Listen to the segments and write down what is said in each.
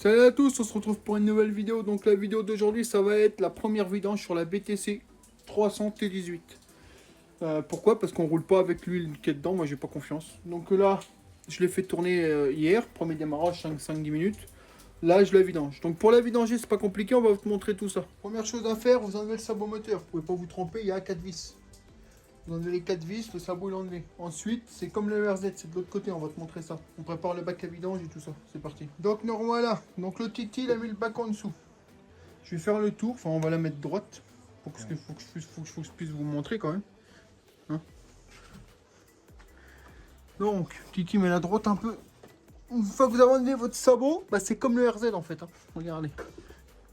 Salut à tous, on se retrouve pour une nouvelle vidéo. Donc la vidéo d'aujourd'hui, ça va être la première vidange sur la BTC 300 T18. Pourquoi? Parce qu'on roule pas avec l'huile qui est dedans, moi j'ai pas confiance. Donc là, je l'ai fait tourner hier, premier démarrage, 5-10 minutes. Là, je la vidange. Donc pour la vidanger, c'est pas compliqué, on va vous montrer tout ça. Première chose à faire, vous enlevez le sabot moteur. Vous pouvez pas vous tromper, il y a 4 vis. Vous enlevez les 4 vis, le sabot est enlevé. Ensuite, c'est comme le RZ, c'est de l'autre côté, on va te montrer ça. On prépare le bac à vidange et tout ça, c'est parti. Donc nous voilà, donc le Titi, il a mis le bac en dessous. Je vais faire le tour, enfin on va la mettre droite. Faut que je puisse vous montrer quand même. Hein, donc, Titi met la droite un peu. Une fois que vous avez enlevé votre sabot, bah c'est comme le RZ en fait. Hein. Regardez.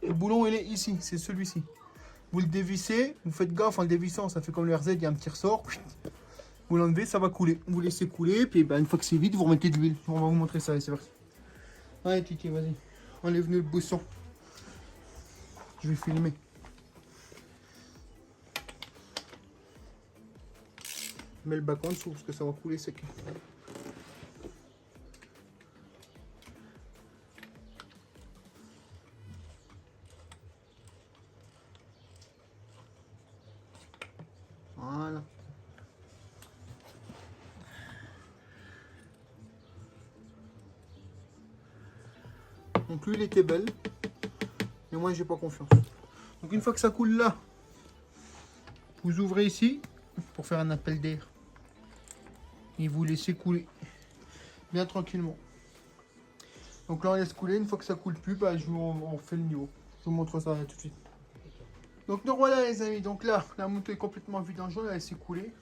Le boulon il est ici, c'est celui-ci. Vous le dévissez, vous faites gaffe en le dévissant, ça fait comme le RZ, il y a un petit ressort. Vous l'enlevez, ça va couler. Vous laissez couler, puis bah, une fois que c'est vide, vous remettez de l'huile. On va vous montrer ça, c'est parti. Allez Titi, vas-y. Enlève-nous le bousson. Je vais filmer. Mets le bac en dessous parce que ça va couler sec. Voilà. Donc l'huile était belle, mais moi j'ai pas confiance. Donc une fois que ça coule là, vous ouvrez ici pour faire un appel d'air et vous laissez couler bien tranquillement. Donc là on laisse couler, une fois que ça coule plus, bah, on fait le niveau. Je vous montre ça là, tout de suite. Donc nous voilà les amis, donc là la moto est complètement vidangée, elle s'est coulée.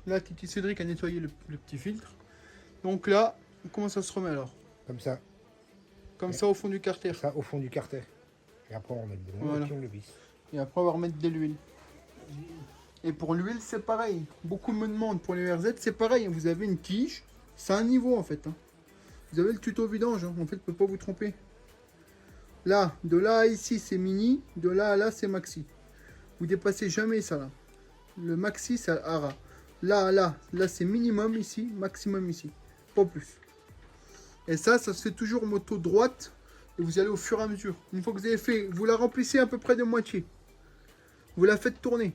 Là Titi Cédric a nettoyé le petit filtre. Donc là, comment ça se remet alors? Comme ça. Comme ça au fond du carter. Ça au fond du carter. Et après on met dedans Voilà. et puis on le visse. Et après on va remettre de l'huile. Et pour l'huile c'est pareil. Beaucoup me demandent pour les RZ, c'est pareil. Vous avez une tige, c'est un niveau en fait. Hein. Vous avez le tuto vidange, hein. En fait, vous ne pouvez pas vous tromper. Là, de là à ici c'est mini, de là à là c'est maxi. Vous dépassez jamais ça là. Le maxi c'est ARA. Là c'est minimum ici, maximum ici. Pas plus. Et ça se fait toujours moto droite. Et vous allez au fur et à mesure. Une fois que vous avez fait, vous la remplissez à peu près de moitié. Vous la faites tourner.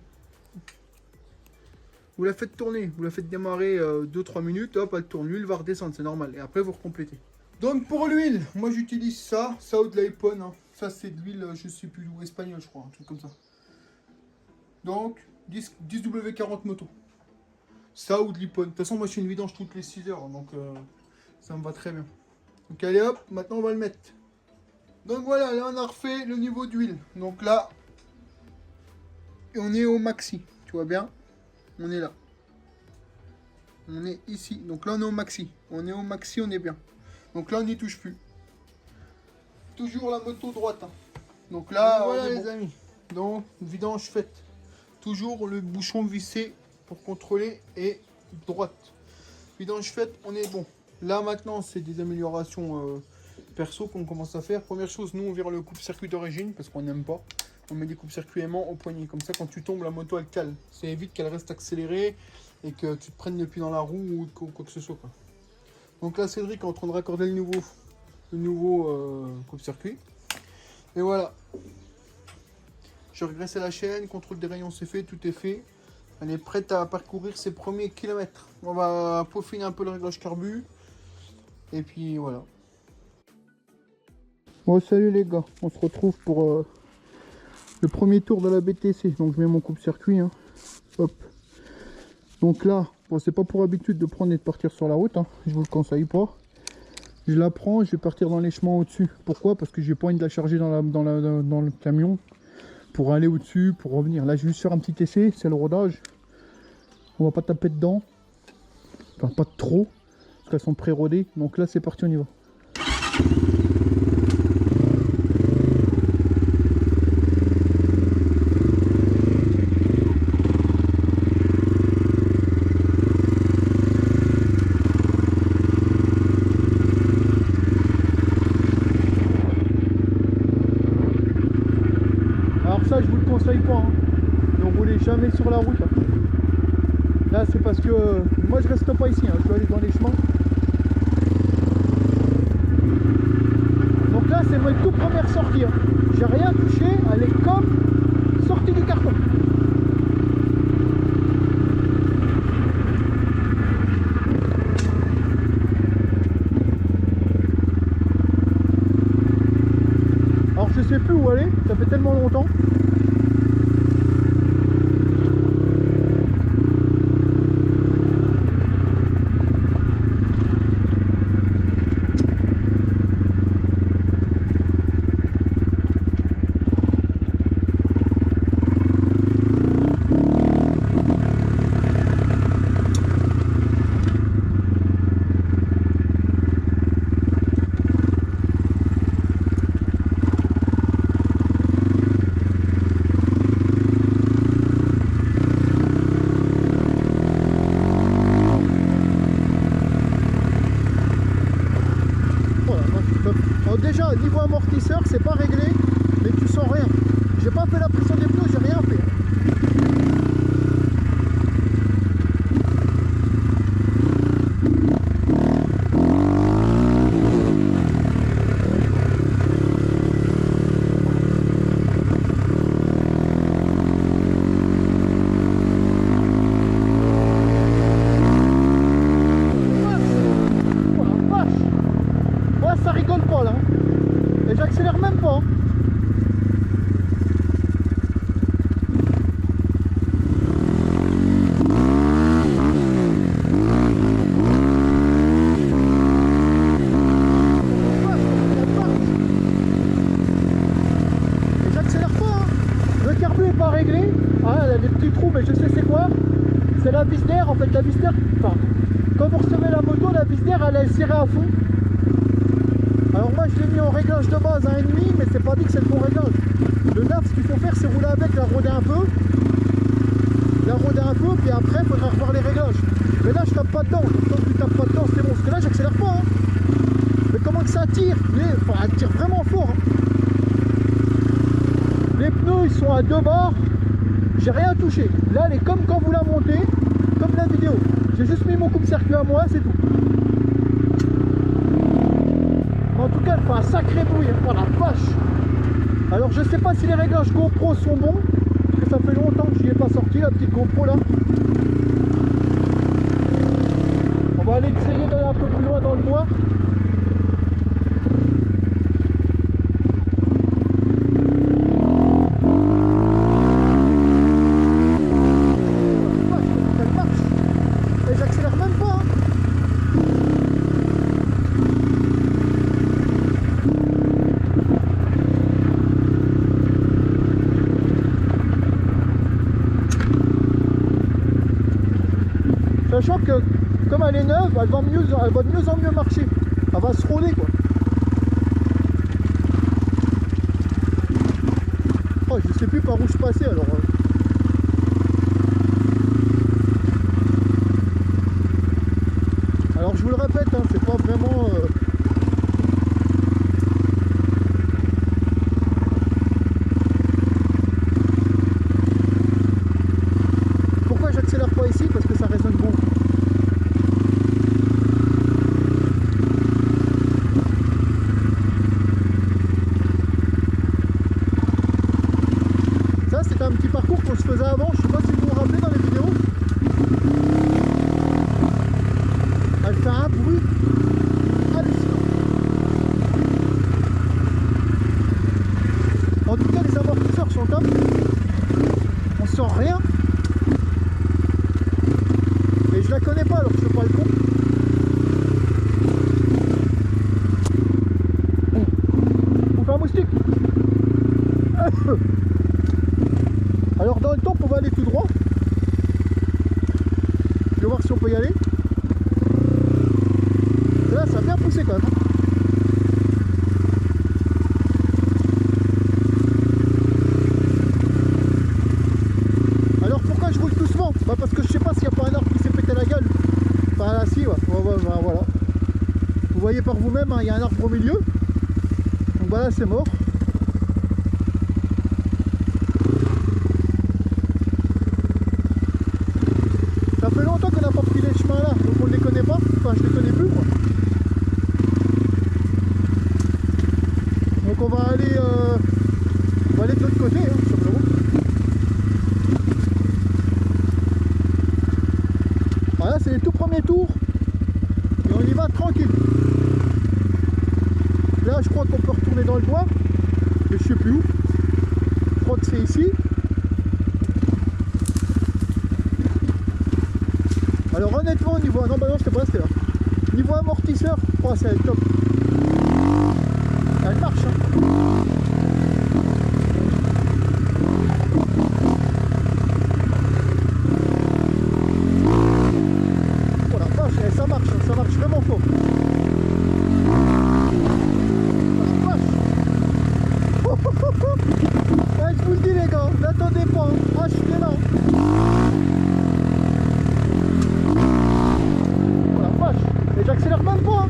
Vous la faites tourner. Vous la faites démarrer 2-3 minutes. Hop, elle tourne. L'huile va redescendre, c'est normal. Et après, vous recomplétez. Donc pour l'huile, moi j'utilise ça. Ça ou de l'iPhone. Hein. Ça c'est de l'huile, je sais plus d'où, espagnol je crois. Un truc comme ça. Donc 10W40 moto. Ça ou de l'iPhone. De toute façon, moi je fais une vidange toutes les 6 heures. Donc ça me va très bien. Donc allez hop, maintenant on va le mettre. Donc voilà, là on a refait le niveau d'huile. Donc là, on est au maxi. Tu vois bien? On est là. On est ici. Donc là on est au maxi. On est au maxi, on est bien. Donc là on n'y touche plus. Toujours la moto droite. Hein. Donc là, voilà les amis. Donc vidange faite. Toujours le bouchon vissé pour contrôler et droite. Vidange faite, on est bon. Là maintenant c'est des améliorations perso qu'on commence à faire. Première chose, nous on vire le coupe-circuit d'origine parce qu'on n'aime pas. On met des coupe-circuits aimants au poignet. Comme ça quand tu tombes la moto elle cale. Ça évite qu'elle reste accélérée et que tu te prennes le pied dans la roue ou quoi que ce soit. Quoi. Donc là Cédric est en train de raccorder le nouveau coupe-circuit. Et voilà. J'ai regressé la chaîne, contrôle des rayons c'est fait, tout est fait. Elle est prête à parcourir ses premiers kilomètres. On va peaufiner un peu le réglage carbu. Et puis voilà. Bon salut les gars, on se retrouve pour le premier tour de la BTC. Donc je mets mon coupe-circuit. Hein. Hop. Donc là, bon, c'est pas pour habitude de prendre et de partir sur la route. Hein. Je vous le conseille pas. Je la prends, je vais partir dans les chemins au-dessus. Pourquoi? Parce que j'ai pas envie de la charger dans le camion. Pour aller au-dessus, pour revenir. Là je vais juste faire un petit essai, c'est le rodage. On va pas taper dedans. Enfin pas trop. Parce qu'elles sont pré-rodées. Donc là c'est parti, on y va. Alors ça je vous le conseille pas. Hein. Ne roulez jamais sur la route. Hein. Là c'est parce que moi je reste pas ici, hein. Je dois aller dans les chemins. Donc là c'est mes toutes premières sorties. Hein. J'ai rien touché, elle est comme sortie du carton. Alors je sais plus où aller, ça fait tellement longtemps. Déjà niveau amortisseur c'est pas réglé, mais tu sens rien. J'ai pas fait la pression des pneus, j'ai rien fait. Ça rigole pas là, et j'accélère même pas. Et j'accélère pas. Hein. Le carbu est pas réglé. Ah, elle a des petits trous, mais je sais c'est quoi. C'est la vis d'air en fait, la vis d'air. Enfin, quand vous recevez la moto, la vis d'air elle est serrée à fond. Alors moi je l'ai mis en réglage de base à 1,5, mais c'est pas dit que c'est le bon réglage. Le NAF, ce qu'il faut faire c'est rouler avec, la roder un peu, puis après il faudra revoir les réglages. Mais là je tape pas dedans, quand tu tapes pas dedans c'est bon, parce que là j'accélère pas. Hein. Mais comment que ça tire? Enfin elle tire vraiment fort. Hein. Les pneus ils sont à 2 bars, j'ai rien touché. Là elle est comme quand vous la montez, comme la vidéo. J'ai juste mis mon coupe-circuit à moi, c'est tout. En tout cas, elle fait un sacré bruit, hein. Oh la vache! Alors, je sais pas si les réglages GoPro sont bons, parce que ça fait longtemps que je n'y ai pas sorti, la petite GoPro là. On va aller essayer d'aller un peu plus loin dans le bois. Oh la vache, elle marche! Et j'accélère même pas, hein. Sachant que comme elle est neuve, elle va de mieux en mieux marcher. Elle va se rouler quoi. Oh, je sais plus par où je passais alors. Alors je vous le répète, hein, c'est pas vraiment... Pourquoi j'accélère pas ici? Parce que ça résonne bon. Ça c'était un petit parcours qu'on se faisait avant, je sais pas si vous vous rappelez dans les vidéos. Elle fait un bruit hallucinant. En tout cas les amortisseurs sont top. On sent rien. Et je la connais pas alors je fais pas le con. On fait un moustique. Alors dans le temps on va aller tout droit. Je vais voir si on peut y aller. Et là ça a bien poussé quand même. Alors pourquoi je roule doucement? Bah parce que je sais pas s'il n'y a pas un arbre qui s'est pété la gueule. Enfin là si, ouais. Voilà. Vous voyez par vous-même, hein, il y a un arbre au milieu. Donc voilà, c'est mort. Ça fait longtemps qu'on n'a pas pris les chemins là, donc on ne les connaît pas. Enfin je les connais plus moi. côté, hein, sur le route. Voilà, c'est les tout premiers tours. Et on y va tranquille. Là, je crois qu'on peut retourner dans le bois. Mais je sais plus où. Je crois que c'est ici. Alors honnêtement, au niveau... Non, bah non, je t'ai pas resté là. Niveau amortisseur, oh, c'est top. Elle marche, hein. Oh la vache, ça marche vraiment fort. Oh la vache. Oh, oh, oh, oh. Ouais, je vous le dis les gars, n'attendez pas, hein. Achetez-la. Oh la vache, et j'accélère même pas, hein.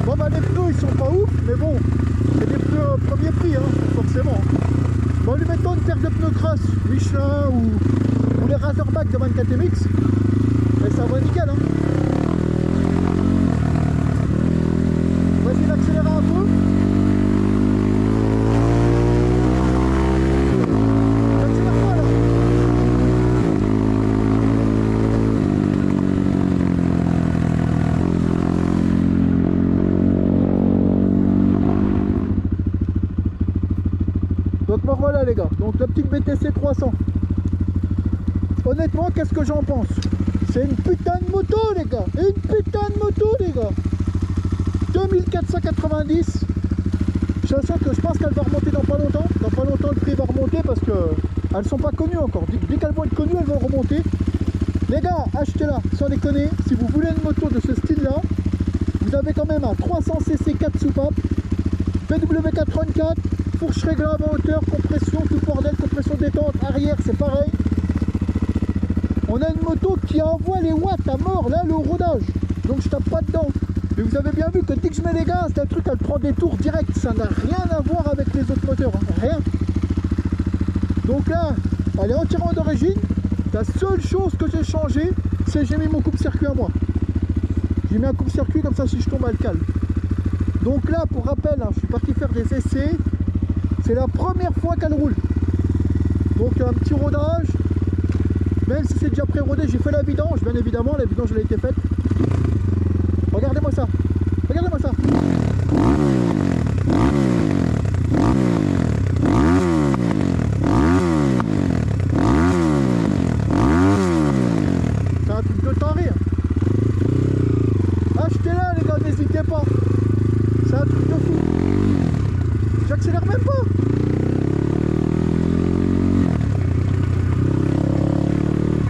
Bon bah les pneus ils sont pas ouf, mais bon, c'est des pneus premier prix, hein, forcément. Bon, lui mettons une paire de pneus cross, Michelin ou les Razorback de 24 MX, et ça va nickel, hein. Vas-y, l'accélérer un peu. J'accélère pas là. Donc me voilà les gars, donc la petite BTC 300. Honnêtement, qu'est-ce que j'en pense? C'est une putain de moto les gars, une putain de moto les gars. 2490. Sachant que je pense qu'elle va remonter dans pas longtemps. Dans pas longtemps le prix va remonter parce que elles sont pas connues encore. Dès qu'elles vont être connues, elles vont remonter. Les gars, achetez-la, sans déconner. Si vous voulez une moto de ce style là, vous avez quand même un 300cc 4 soupapes, PW434, fourche réglable en hauteur, compression, tout bordel, compression détente, arrière, c'est pareil. On a une moto qui envoie les watts à mort, là, le rodage. Donc je tape pas dedans. Mais vous avez bien vu que dès que je mets les gaz, c'est un truc, elle prend des tours direct. Ça n'a rien à voir avec les autres moteurs, hein. Rien. Donc là, elle est entièrement d'origine. La seule chose que j'ai changé, c'est que j'ai mis mon coupe-circuit à moi. J'ai mis un coupe-circuit comme ça, si je tombe, elle cale. Donc là, pour rappel, hein, je suis parti faire des essais. C'est la première fois qu'elle roule. Donc un petit rodage. Même si c'est déjà pré-rodé, j'ai fait la vidange, bien évidemment. La vidange, elle a été faite. Regardez-moi ça. Regardez-moi ça. C'est un truc de taré. Achetez-la les gars, n'hésitez pas. C'est un truc de fou. J'accélère même pas.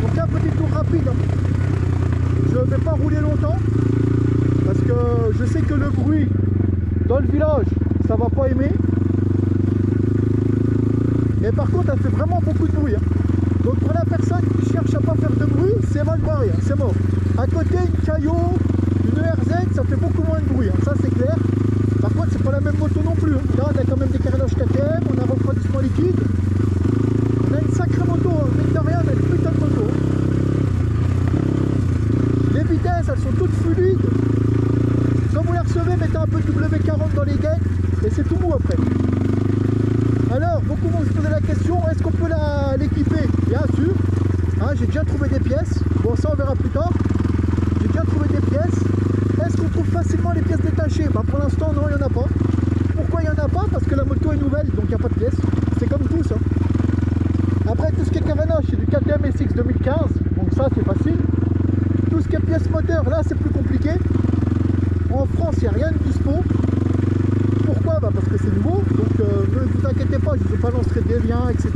Donc un petit tour rapide, hein. Je ne vais pas rouler longtemps parce que je sais que le bruit dans le village ça va pas aimer. Et par contre elle fait vraiment beaucoup de bruit, hein. Donc pour la personne qui cherche à pas faire de bruit, c'est mal barré, hein, c'est mort. À côté une Caillot, une RZ, ça fait beaucoup moins de bruit, hein, ça c'est clair. Par contre c'est pas la même moto non plus, hein. Là on a quand même des carénages KTM, on a un refroidissement liquide. On a une sacrée moto, hein. Mine de rien, on a une putain de moto. Les vitesses elles sont toutes fluides. Quand vous les recevez, mettez un peu de W40 dans les gaines et c'est tout mou après. Alors, beaucoup vont se poser la question, est-ce qu'on peut l'équiper? Bien sûr, hein, j'ai déjà trouvé des pièces, bon ça on verra plus tard. J'ai déjà trouvé des pièces. Est-ce qu'on trouve facilement les pièces détachées? Bah pour l'instant non, il n'y en a pas. Pourquoi il n'y en a pas? Parce que la moto est nouvelle, donc il n'y a pas de pièces. C'est comme tout ça. Après tout ce qui est carénage, c'est du KTM SX 2015, donc ça c'est facile. Tout ce qui est pièces moteur, là c'est plus compliqué. En France, il n'y a rien de dispo. Pourquoi? Bah parce que c'est nouveau. Donc ne vous inquiétez pas, je ne vous balancerai des liens, etc.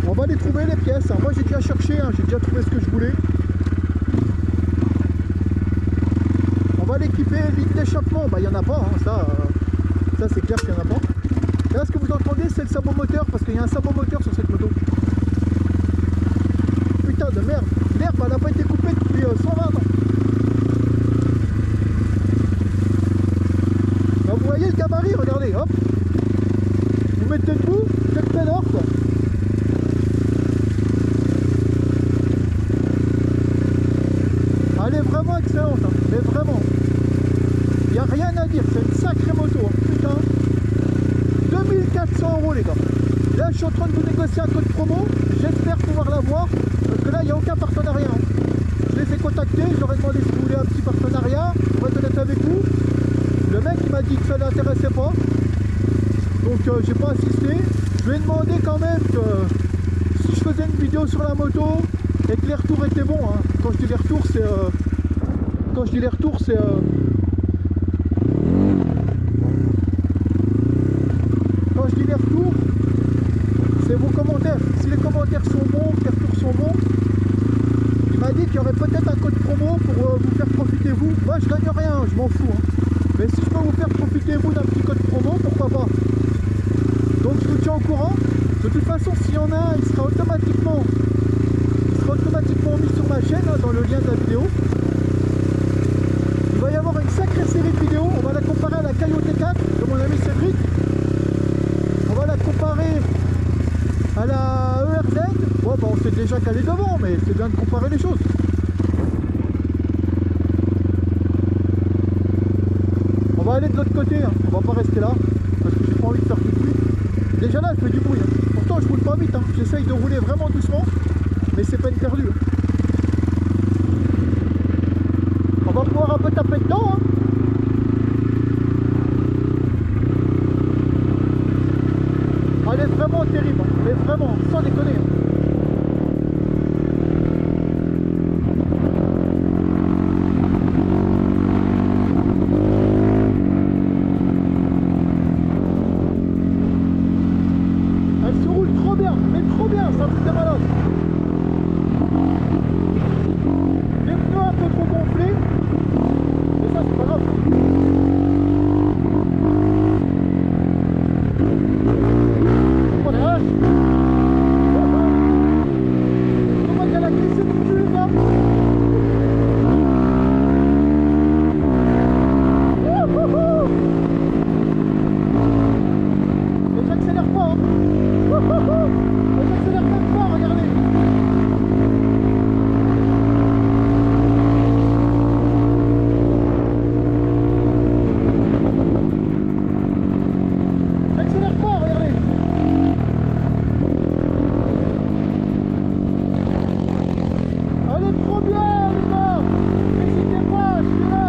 On va les trouver les pièces. Hein. Moi j'ai déjà cherché, hein, j'ai déjà trouvé ce que je voulais. On va l'équiper, ligne d'échappement, bah il n'y en a pas, hein. Ça c'est clair qu'il n'y en a pas. Là ce que vous entendez c'est le sabot moteur, parce qu'il y a un sabot moteur sur cette moto. Putain de merde, l'herbe elle n'a pas été coupée depuis 120 ans. Là, vous voyez le gabarit, regardez, hop. Vous mettez debout, faites pénard quoi. Elle est vraiment excellente, hein. 400 € les gars. Là je suis en train de vous négocier un code promo, j'espère pouvoir l'avoir, parce que là il n'y a aucun partenariat. Je les ai contactés, je leur ai demandé si vous voulez un petit partenariat, on va être honnête avec vous. Le mec il m'a dit que ça ne l'intéressait pas, donc j'ai pas insisté. Je lui ai demandé quand même que si je faisais une vidéo sur la moto et que les retours étaient bons, hein. Quand je dis les retours c'est... Quand je dis les retours c'est... Quand je dis les retours, c'est vos commentaires. Si les commentaires sont bons, que les retours sont bons, il m'a dit qu'il y aurait peut-être un code promo pour vous faire profiter vous. Moi je gagne rien, je m'en fous. Hein. Mais si je peux vous faire profiter vous d'un petit code promo, pourquoi pas. Donc je vous tiens au courant. De toute façon, s'il y en a un, il sera automatiquement mis sur ma chaîne, hein, dans le lien de la vidéo. Il va y avoir une sacrée série de vidéos. On va la comparer à la Caillot T4 de mon ami Cédric. On va la comparer à la ERZ. Bon, bah, on s'est déjà calé devant, mais c'est bien de comparer les choses. On va aller de l'autre côté, hein. On va pas rester là, parce que j'ai pas envie de faire tout de suite. Déjà là, je fais du bruit. Hein. Pourtant, je roule pas vite. Hein. J'essaye de rouler vraiment doucement, mais c'est peine perdue. Hein. On va pouvoir un peu taper dedans. Hein. Elle est vraiment terrible. Hein. Elle est vraiment, sans déconner. Hein. Elle se roule trop bien, mais trop bien, ça me fait malade. Les pneus un peu trop gonflés, mais ça c'est pas grave. Oh la vache. Comment qu'elle a glissé du cul les gars. Mais j'accélère pas hein. J'accélère même pas, regardez. J'accélère pas, regardez. Elle est trop bien les gars. N'hésitez pas, je suis là.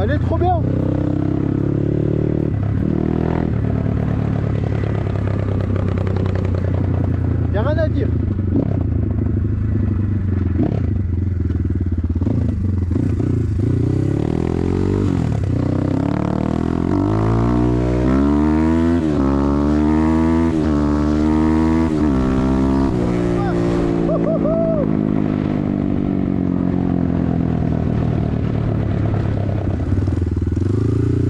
Elle est trop bien. Y a rien à dire.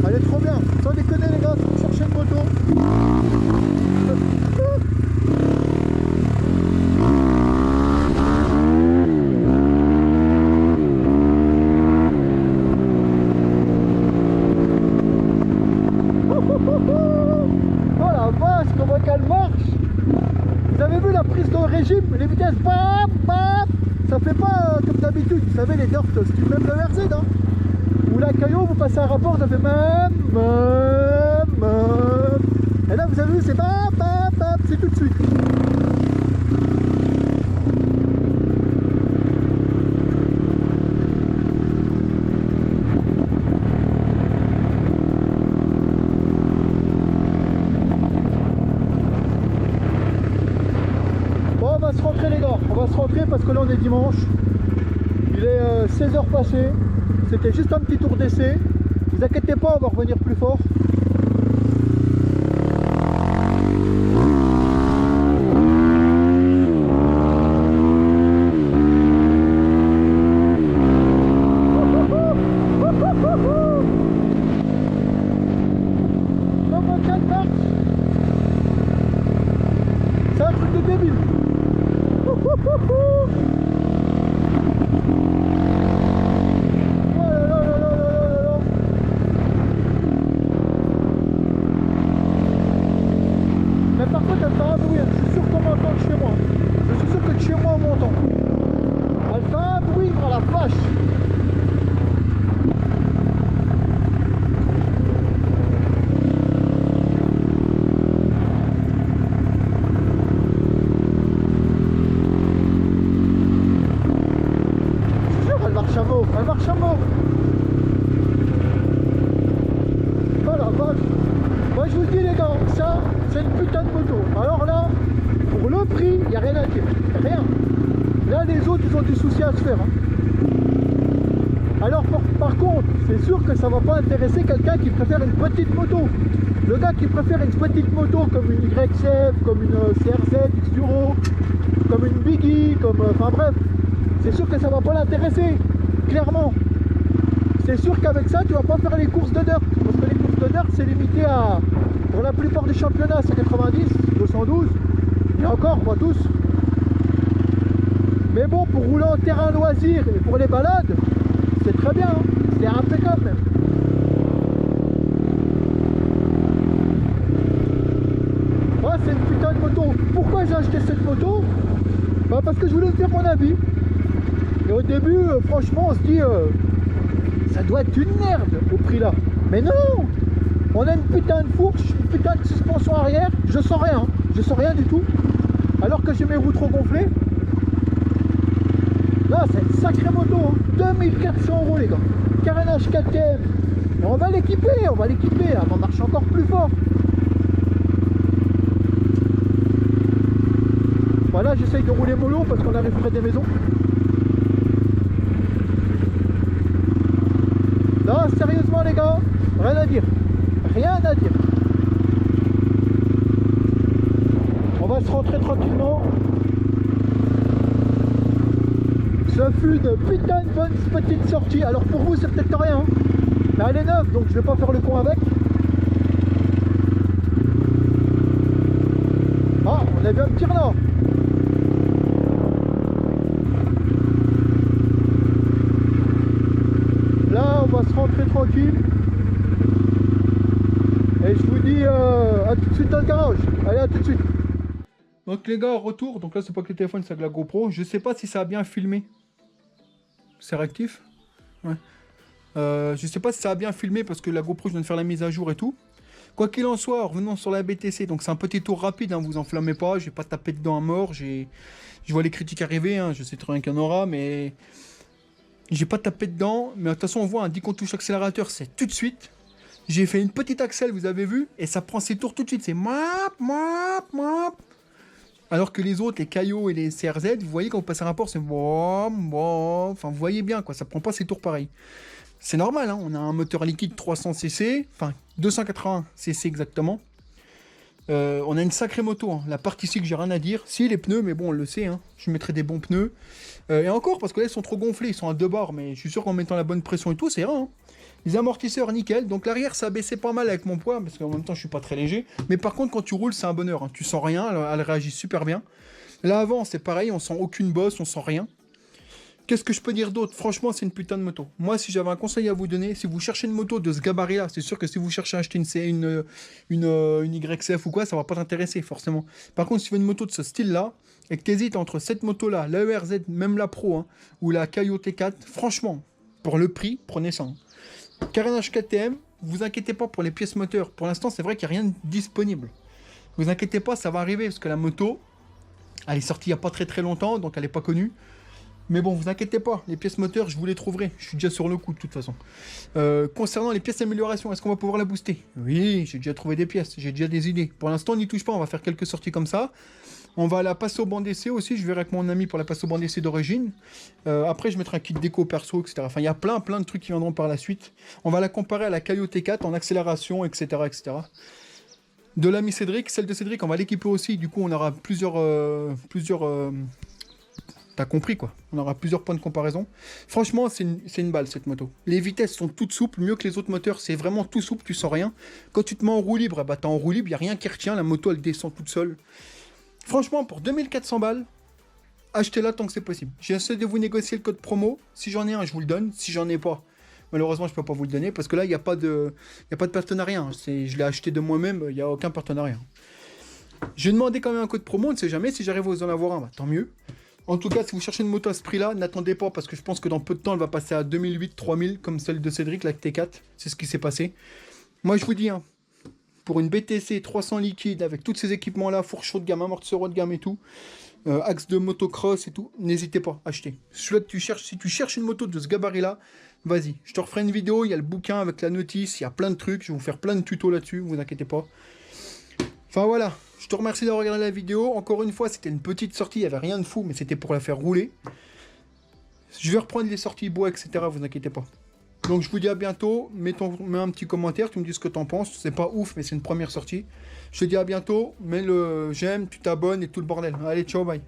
Elle est trop bien. Sans déconner les gars, si vous cherchez une moto. Oh la vache, comment qu'elle marche. Vous avez vu la prise de régime, les vitesses, bam, bam. Ça fait pas comme d'habitude. Vous savez les dirt, c'est même le RZ hein. Ou la Caillot, vous passez un rapport, ça fait même. Et là vous avez vu, c'est bam, bam, bam, c'est tout de suite. Bon, on va se rentrer les gars, on va se rentrer parce que là on est dimanche. Il est 16h passé. C'était juste un petit tour d'essai. Ne vous inquiétez pas, on va revenir plus fort. Comment qu'elle marche. C'est un truc de débile. je vous le dis les gars, ça c'est une putain de moto. Alors là, pour le prix, il n'y a rien à dire. Rien. Là les autres ils ont des soucis à se faire. Hein. Alors par contre, c'est sûr que ça va pas intéresser quelqu'un qui préfère une petite moto. Le gars qui préfère une petite moto comme une YCF, comme une CRZ, X-Duro, comme une Biggie, comme... Enfin bref, c'est sûr que ça va pas l'intéresser, clairement. C'est sûr qu'avec ça, tu vas pas faire les courses de dirt. Parce que les courses de dirt, c'est limité à... Pour la plupart des championnats, c'est 90, 212. Et encore, pas tous. Mais bon, pour rouler en terrain loisir et pour les balades, c'est très bien. Hein. C'est impeccable même. Ouais, c'est une putain de moto. Pourquoi j'ai acheté cette moto? Bah parce que je voulais me faire mon avis. Et au début, franchement, on se dit... ça doit être une merde au prix là. Mais non! On a une putain de fourche, une putain de suspension arrière, je sens rien du tout. Alors que j'ai mes roues trop gonflées. Là, c'est une sacrée moto, hein. 2400 € les gars. Carénage KTM. Et on va l'équiper, elle va marcher encore plus fort. Voilà, j'essaye de rouler mollo parce qu'on arrive près des maisons. Non, sérieusement les gars, rien à dire. Rien à dire. On va se rentrer tranquillement. Ce fut une putain de bonne petite sortie. Alors pour vous c'est peut-être rien, hein. Mais elle est neuve donc je vais pas faire le con avec. Ah, on a vu un petit renard. Là on va se rentrer tranquille. Et je vous dis à tout de suite dans le garage. Allez, à tout de suite. Donc les gars, retour. Donc là c'est pas que le téléphone, c'est avec la GoPro. Je sais pas si ça a bien filmé. C'est réactif? Ouais. Je sais pas si ça a bien filmé parce que la GoPro je viens de faire la mise à jour et tout. Quoi qu'il en soit, revenons sur la BTC. Donc c'est un petit tour rapide, hein, vous enflammez pas, je vais pas taper dedans à mort. Je vois les critiques arriver, hein, je sais très bien qu'il y en aura, mais j'ai pas tapé dedans. Mais de toute façon on voit, hein, dès qu'on touche l'accélérateur, c'est tout de suite. J'ai fait une petite accel, vous avez vu, et ça prend ses tours tout de suite, c'est map. Alors que les autres, les Caillot et les CRZ, vous voyez quand vous passez un rapport, c'est enfin vous voyez bien quoi, ça prend pas ses tours pareil. C'est normal, hein, on a un moteur liquide 300 cc, enfin 280 cc exactement. On a une sacrée moto, hein. La partie ici que j'ai rien à dire. Si les pneus, mais bon on le sait, hein, je mettrai des bons pneus. Et encore parce que là ils sont trop gonflés, ils sont à 2 bars, mais je suis sûr qu'en mettant la bonne pression et tout, c'est rien. Hein. Les amortisseurs nickel, donc l'arrière ça a baissé pas mal avec mon poids, parce qu'en même temps je suis pas très léger. Mais par contre quand tu roules c'est un bonheur, hein. Tu sens rien, elle réagit super bien. Là avant c'est pareil, on sent aucune bosse, on sent rien. Qu'est-ce que je peux dire d'autre? Franchement, c'est une putain de moto. Moi, si j'avais un conseil à vous donner, si vous cherchez une moto de ce gabarit-là, c'est sûr que si vous cherchez à acheter une YCF ou quoi, ça va pas t'intéresser, forcément. Par contre, si tu veux une moto de ce style-là, et que tu hésites entre cette moto-là, la ERZ, même la Pro, hein, ou la Caillot T4, franchement, pour le prix, prenez ça. Hein. Carénage KTM, vous inquiétez pas pour les pièces moteurs. Pour l'instant, c'est vrai qu'il n'y a rien de disponible. Vous inquiétez pas, ça va arriver, parce que la moto, elle est sortie il n'y a pas très très longtemps, donc elle n'est pas connue. Mais bon, vous inquiétez pas, les pièces moteurs, je vous les trouverai. Je suis déjà sur le coup de toute façon. Concernant les pièces d'amélioration, est-ce qu'on va pouvoir la booster? Oui, j'ai déjà trouvé des pièces, j'ai déjà des idées. Pour l'instant, on n'y touche pas, on va faire quelques sorties comme ça. On va la passer au banc d'essai aussi, je verrai avec mon ami pour la passer au banc d'essai d'origine. Après, je mettrai un kit déco perso, etc. Enfin, il y a plein de trucs qui viendront par la suite. On va la comparer à la Caillot T4 en accélération, etc. etc. De l'ami Cédric, celle de Cédric, on va l'équiper aussi. Du coup, on aura plusieurs t'as compris quoi, on aura plusieurs points de comparaison. Franchement, c'est une balle cette moto. Les vitesses sont toutes souples, mieux que les autres moteurs, c'est vraiment tout souple, tu sens rien. Quand tu te mets en roue libre, bah t'es en roue libre, il n'y a rien qui retient, la moto elle descend toute seule. Franchement, pour 2400 balles, achetez-la tant que c'est possible. J'essaie de vous négocier le code promo, si j'en ai un, je vous le donne, si j'en ai pas, malheureusement je peux pas vous le donner, parce que là, il n'y a pas de partenariat. Hein. Je l'ai acheté de moi-même, il n'y a aucun partenariat. J'ai demandé quand même un code promo, on ne sait jamais, si j'arrive à vous en avoir un, bah, tant mieux. En tout cas, si vous cherchez une moto à ce prix-là, n'attendez pas parce que je pense que dans peu de temps, elle va passer à 2008-3000 comme celle de Cédric, la T4. C'est ce qui s'est passé. Moi, je vous dis, hein, pour une BTC 300 liquide avec tous ces équipements-là, fourche haut de gamme, amortisseur haut de gamme et tout, axe de motocross et tout, n'hésitez pas, achetez. Celui-là que tu cherches, si tu cherches une moto de ce gabarit-là, vas-y, je te referai une vidéo, il y a le bouquin avec la notice, il y a plein de trucs, je vais vous faire plein de tutos là-dessus, vous inquiétez pas. Enfin voilà, je te remercie d'avoir regardé la vidéo. Encore une fois, c'était une petite sortie, il n'y avait rien de fou, mais c'était pour la faire rouler. Je vais reprendre les sorties bois, etc., vous inquiétez pas. Donc je vous dis à bientôt, mets un petit commentaire, tu me dis ce que t'en penses, c'est pas ouf, mais c'est une première sortie. Je te dis à bientôt, mets le j'aime, tu t'abonnes et tout le bordel. Allez, ciao, bye.